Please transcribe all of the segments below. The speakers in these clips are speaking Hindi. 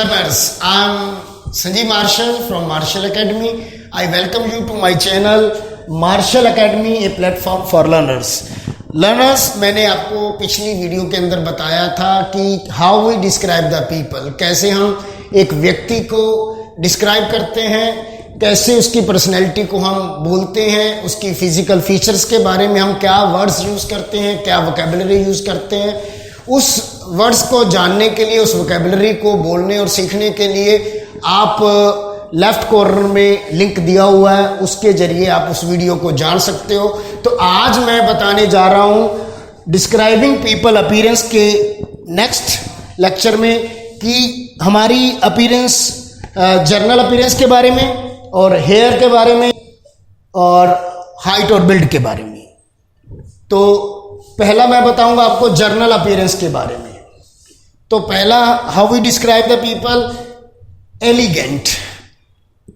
learners, I'm Sanjeev Marshall from Marshall Academy. I welcome you to my channel Marshall Academy, a platform for learners. Learners, मैंने आपको पिछली वीडियो के अंदर बताया था कि how we describe the people, कैसे हम एक व्यक्ति को डिस्क्राइब करते हैं, कैसे उसकी पर्सनैलिटी को हम बोलते हैं, उसकी फिजिकल फीचर्स के बारे में हम क्या वर्ड्स यूज करते हैं, क्या वोकेबलरी यूज करते हैं। उस वर्ड्स को जानने के लिए, उस वोकेबलरी को बोलने और सीखने के लिए आप लेफ्ट कॉर्नर में लिंक दिया हुआ है, उसके जरिए आप उस वीडियो को जान सकते हो। तो आज मैं बताने जा रहा हूं डिस्क्राइबिंग पीपल अपीयरेंस के नेक्स्ट लेक्चर में कि हमारी अपीयरेंस, जर्नल अपीयरेंस के बारे में और हेयर के बारे में और हाइट और बिल्ड के बारे में। तो पहला मैं बताऊंगा आपको जर्नल अपीयरेंस के बारे में। तो पहला, how we describe the people, elegant.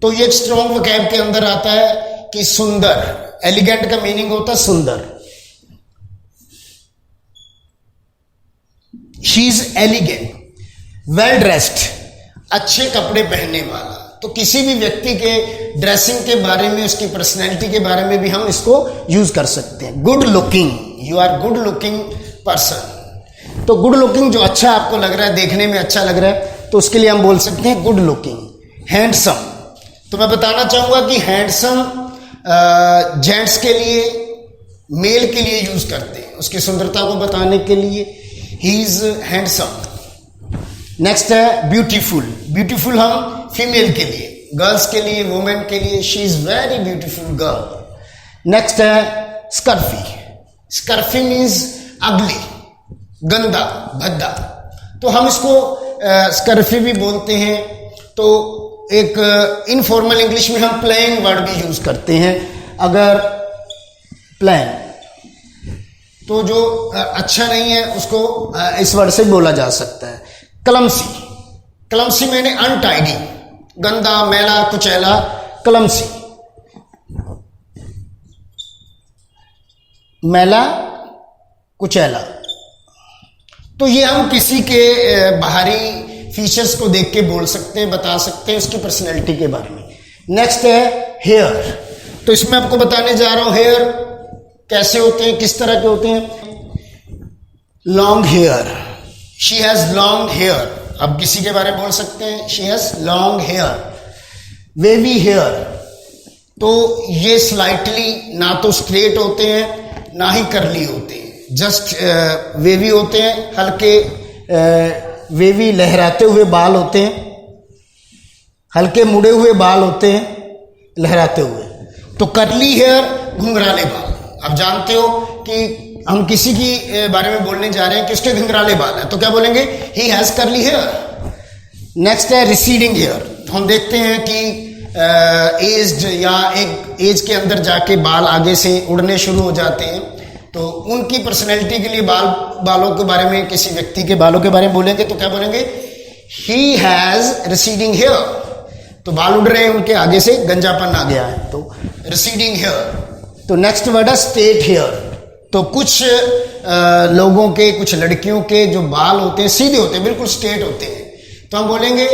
तो ये एक स्ट्रॉन्ग वोकैब के अंदर आता है कि सुंदर। एलिगेंट का मीनिंग होता है सुंदर। She is elegant. Well dressed, अच्छे कपड़े पहनने वाला। तो किसी भी व्यक्ति के ड्रेसिंग के बारे में, उसकी पर्सनैलिटी के बारे में भी हम इसको यूज कर सकते हैं। Good looking, you are good looking person. तो गुड लुकिंग, जो अच्छा आपको लग रहा है, देखने में अच्छा लग रहा है, तो उसके लिए हम बोल सकते हैं गुड लुकिंग। हैंडसम, तो मैं बताना चाहूंगा कि हैंडसम जेंट्स के लिए, मेल के लिए यूज करते हैं, उसकी सुंदरता को बताने के लिए। He is handsome. नेक्स्ट है ब्यूटीफुल। ब्यूटीफुल हम फीमेल के लिए, गर्ल्स के लिए, वुमेन के लिए। She is very beautiful girl. Next है स्कर्फी। स्कर्फी मीन्स अगली, गंदा, भद्दा। तो हम इसको स्कर्फी भी बोलते हैं। तो एक इनफॉर्मल इंग्लिश में हम प्लेन वर्ड भी यूज करते हैं। अगर प्लेन, तो जो अच्छा नहीं है उसको इस वर्ड से बोला जा सकता है। क्लमसी। क्लमसी मैंने अनटाइडी, गंदा, मैला, कुचैला, क्लमसी। मैला, कुचैला। तो ये हम किसी के बाहरी फीचर्स को देख के बोल सकते हैं, बता सकते हैं उसकी पर्सनैलिटी के बारे में। नेक्स्ट है हेयर। तो इसमें आपको बताने जा रहा हूं हेयर कैसे होते हैं, किस तरह के होते हैं। Long hair, she has long hair. अब किसी के बारे में बोल सकते हैं she has long hair. Wavy hair, तो ये स्लाइटली ना तो स्ट्रेट होते हैं ना ही करली होते हैं, जस्ट वेवी होते हैं। हल्के वेवी लहराते हुए बाल होते हैं, हल्के मुड़े हुए बाल होते हैं, लहराते हुए। तो करली हेयर, घुंघराले बाल। आप जानते हो कि हम किसी की बारे में बोलने जा रहे हैं कि उसके घुंघराले बाल हैं, तो क्या बोलेंगे, he has curly hair. Next है रिसीडिंग हेयर। तो हम देखते हैं कि एज्ड या एक एज के अंदर जाके बाल आगे से उड़ने शुरू हो जाते हैं। तो उनकी पर्सनैलिटी के लिए बालों के बारे में, किसी व्यक्ति के बालों के बारे में बोलेंगे तो क्या बोलेंगे, ही हैज रिसीडिंग हेयर। तो बाल उड़ रहे हैं उनके, आगे से गंजापन आ गया है, तो रिसीडिंग हेयर। तो नेक्स्ट वर्ड है स्ट्रेट हेयर। तो कुछ लोगों के, कुछ लड़कियों के जो बाल होते हैं सीधे होते हैं, बिल्कुल स्ट्रेट होते हैं, तो हम बोलेंगे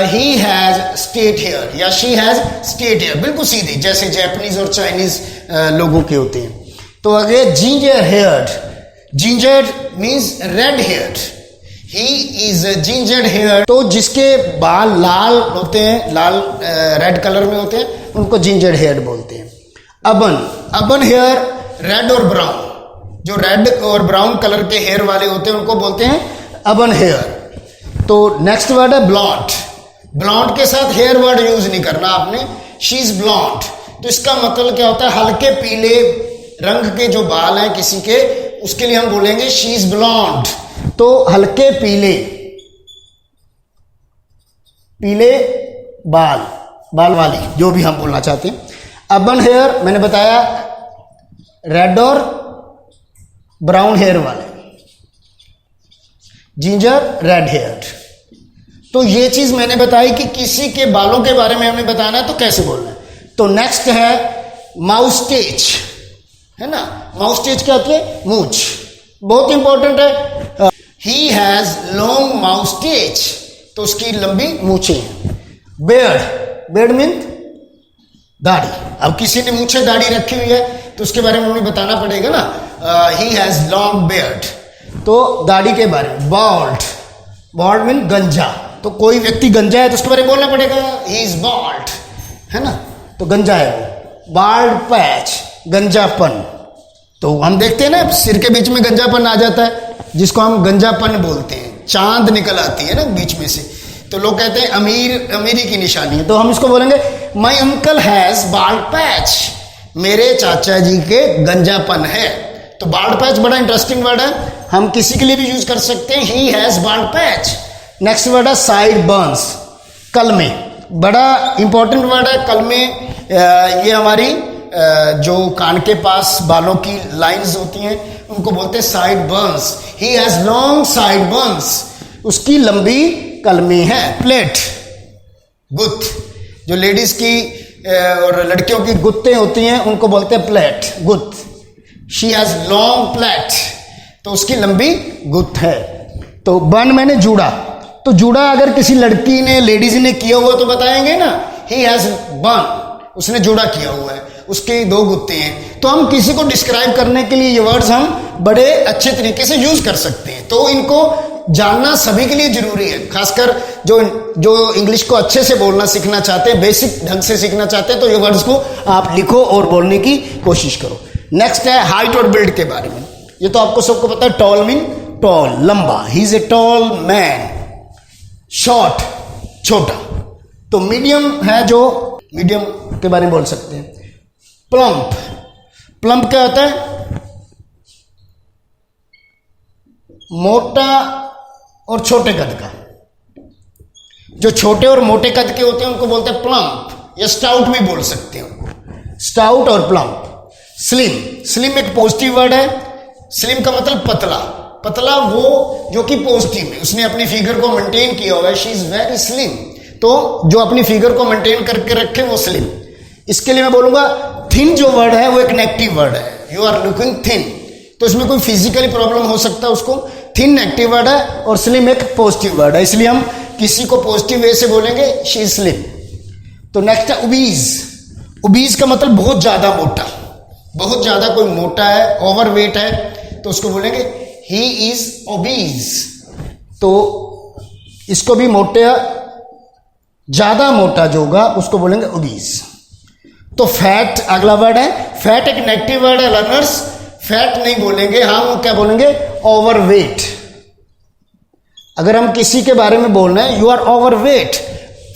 ही हैज स्ट्रेट हेयर या शी हैज स्ट्रेट हेयर, बिल्कुल सीधे, जैसे जापानीज और चाइनीज लोगों के होते हैं। तो आगे ginger haired. Ginger means red haired. He is ginger hair. तो जिसके बाल लाल होते हैं, लाल रेड कलर में होते हैं, उनको जिंजर हेयर्ड बोलते हैं। अबन। अबन हेयर, रेड और ब्राउन। जो रेड और ब्राउन कलर के हेयर वाले होते हैं उनको बोलते हैं अबन हेयर। तो नेक्स्ट वर्ड है ब्लॉन्ड। ब्लॉन्ड के साथ हेयर वर्ड यूज नहीं करना आपने, शी इज ब्लॉन्ड। तो इसका मतलब क्या होता है, हल्के पीले रंग के जो बाल हैं किसी के, उसके लिए हम बोलेंगे शी इज ब्लॉन्ड। तो हल्के पीले, पीले बाल, बाल वाली, जो भी हम बोलना चाहते हैं। अबन हेयर मैंने बताया रेड और ब्राउन हेयर वाले। Ginger, red hair. तो ये चीज मैंने बताई कि किसी के बालों के बारे में हमें बताना है तो कैसे बोलना है। तो नेक्स्ट है माउस्टेच, है ना। माउस्टेच क्या होती है, मूंछ, बहुत इंपॉर्टेंट है। ही हैज लॉन्ग माउस्टेच, तो उसकी लंबी मूछें हैं। बेयर्ड, बेयर्ड मीन दाढ़ी। अब किसी ने मूछे दाढ़ी रखी हुई है तो उसके बारे में हमें बताना पड़ेगा ना, ही हैज लॉन्ग बेयर्ड, तो दाढ़ी के बारे में। बॉल्ड, बॉल्ड मीन गंजा, तो कोई व्यक्ति गंजा है तो उसके बारे में बोलना पड़ेगा ही इज बॉल्ड, है ना, तो गंजा है वो। बाल्ड पैच, गंजापन, तो हम देखते हैं ना सिर के बीच में गंजापन आ जाता है जिसको हम गंजापन बोलते हैं, चांद निकल आती है ना बीच में से, तो लोग कहते हैं अमीरी की निशानी है, तो हम इसको बोलेंगे my uncle has bald patch, मेरे चाचा जी के गंजापन है। तो बाल्ड पैच बड़ा इंटरेस्टिंग वर्ड है, हम किसी के लिए भी यूज कर सकते हैं, he has bald patch. Next word है साइड बर्न्स, कलमे, बड़ा इंपॉर्टेंट वर्ड है कलमे। ये हमारी जो कान के पास बालों की लाइंस होती हैं उनको बोलते हैं side Burns. He has long side Burns, उसकी लंबी कलमे है। प्लेट, गुत्त, जो लेडीज की और लड़कियों की गुत्तें होती हैं उनको बोलते हैं प्लेट, गुत्त। शी हैज लॉन्ग प्लेट, तो उसकी लंबी गुत्त है। तो बन मैंने जूड़ा, तो जूड़ा अगर किसी लड़की ने लेडीज ने किया हुआ तो बताएंगे ना ही हैज बन, उसने जूड़ा किया हुआ है, उसके 2 गुत्ते हैं। तो हम किसी को डिस्क्राइब करने के लिए ये वर्ड्स हम बड़े अच्छे तरीके से यूज कर सकते हैं, तो इनको जानना सभी के लिए जरूरी है, खासकर जो इंग्लिश को अच्छे से बोलना सीखना चाहते हैं, बेसिक ढंग से सीखना चाहते हैं, तो ये वर्ड्स को आप लिखो और बोलने की कोशिश करो। नेक्स्ट है हाइट और बिल्ड के बारे में। ये तो आपको सबको पता है, टॉल मीन टॉल, लंबा, he is a tall man. Short, छोटा, तो मीडियम है, जो मीडियम के बारे में बोल सकते हैं। प्लम्प, प्लम्प क्या होता है, मोटा और छोटे कद का, जो छोटे और मोटे कद के होते हैं उनको बोलते हैं प्लम्प, या स्टाउट भी बोल सकते हैं उनको, स्टाउट और प्लम्प। स्लिम, स्लिम एक पॉजिटिव वर्ड है, स्लिम का मतलब पतला, पतला वो जो कि पॉजिटिव है, उसने अपनी फिगर को मेंटेन किया हुआ है, शी इज वेरी स्लिम, तो जो अपनी फिगर को मेंटेन करके रखे वो स्लिम। इसके लिए मैं बोलूंगा थिन जो वर्ड है वो एक नेगेटिव वर्ड है, यू आर लुकिंग थिन, तो इसमें कोई फिजिकली प्रॉब्लम हो सकता है उसको, थिन नेगेटिव वर्ड है और स्लिम एक पॉजिटिव वर्ड है, इसलिए हम किसी को पॉजिटिव वे से बोलेंगे शी इज स्लिम। तो नेक्स्ट है ओबीज, ओबीज का मतलब बहुत ज्यादा मोटा, बहुत ज्यादा कोई मोटा है, ओवरवेट है, तो उसको बोलेंगे ही इज ओबीज, तो इसको भी मोटे, ज्यादा मोटा जो होगा उसको बोलेंगे ओबीज। तो फैट अगला वर्ड है, फैट एक नेगेटिव वर्ड है लर्नर्स, फैट नहीं बोलेंगे, हम क्या बोलेंगे ओवरवेट। अगर हम किसी के बारे में बोल रहे हैं you are overweight,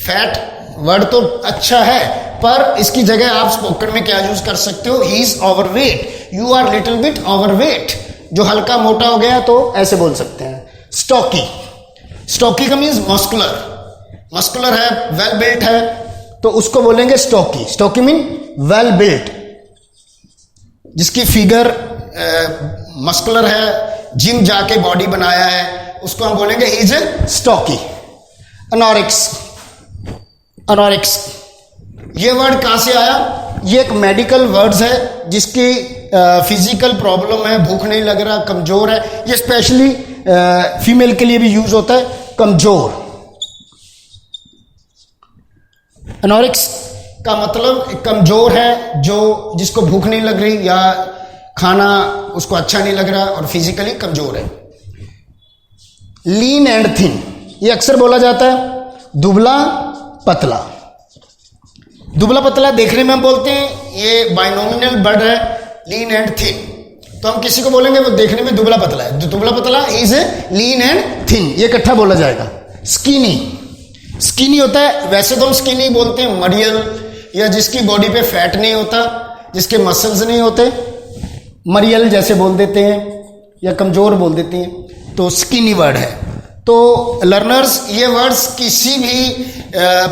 fat word तो अच्छा है पर इसकी जगह आप स्पोकन में क्या यूज कर सकते हो, he is overweight, you are little bit overweight, जो हल्का मोटा हो गया तो ऐसे बोल सकते हैं। स्टॉकी, स्टॉकी का मीन्स मस्कुलर, मस्कुलर है, वेल बिल्ट है, तो उसको बोलेंगे stocky, stocky mean well built, जिसकी फिगर मस्कुलर है, जिम जाके बॉडी बनाया है, उसको हम बोलेंगे ही इज स्टॉकी। अनोरिक्स, अनोरिक्स ये वर्ड कहां से आया, ये एक मेडिकल वर्ड्स है जिसकी फिजिकल प्रॉब्लम है, भूख नहीं लग रहा, कमजोर है, ये स्पेशली फीमेल के लिए भी यूज होता है, कमजोर। एनोरिक्स का मतलब कमजोर है, जो जिसको भूख नहीं लग रही या खाना उसको अच्छा नहीं लग रहा और फिजिकली कमजोर है। लीन एंड थिन, ये अक्सर बोला जाता है, दुबला पतला, दुबला पतला देखने में हम बोलते हैं, ये बाइनोमिनल वर्ड है, लीन एंड थिन, तो हम किसी को बोलेंगे वो देखने में दुबला पतला है, दुबला पतला इज लीन एंड थिन, ये इकट्ठा बोला जाएगा। स्किनी, स्किनी होता है, वैसे तो हम स्किनी बोलते हैं मरियल, या जिसकी बॉडी पे फैट नहीं होता, जिसके मसल्स नहीं होते, मरियल जैसे बोल देते हैं या कमजोर बोल देते हैं, तो स्किनी वर्ड है। तो लर्नर्स ये वर्ड्स किसी भी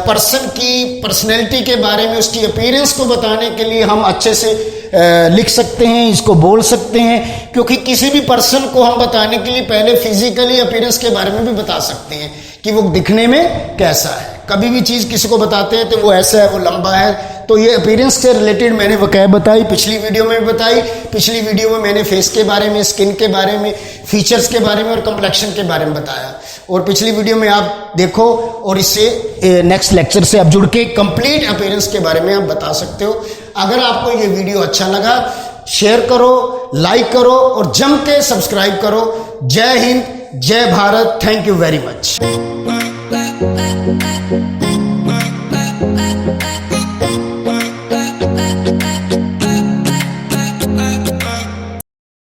पर्सन की पर्सनैलिटी के बारे में, उसकी अपीयरेंस को बताने के लिए हम अच्छे से लिख सकते हैं, इसको बोल सकते हैं, क्योंकि किसी भी पर्सन को हम बताने के लिए पहले फिजिकली अपीयरेंस के बारे में भी बता सकते हैं कि वो दिखने में कैसा है। कभी भी चीज़ किसी को बताते हैं तो वो ऐसा है, वो लंबा है, तो ये अपीयरेंस से रिलेटेड मैंने वकैब बताई, पिछली वीडियो में भी बताई। पिछली वीडियो में मैंने फेस के बारे में, स्किन के बारे में, फीचर्स के बारे में और कम्प्लेक्शन के बारे में बताया, और पिछली वीडियो में आप देखो और इससे नेक्स्ट लेक्चर से आप जुड़ के कंप्लीट अपीयरेंस के बारे में आप बता सकते हो। अगर आपको ये वीडियो अच्छा लगा, शेयर करो, लाइक करो और जम के सब्सक्राइब करो। जय हिंद, जय Bharat, thank you very much.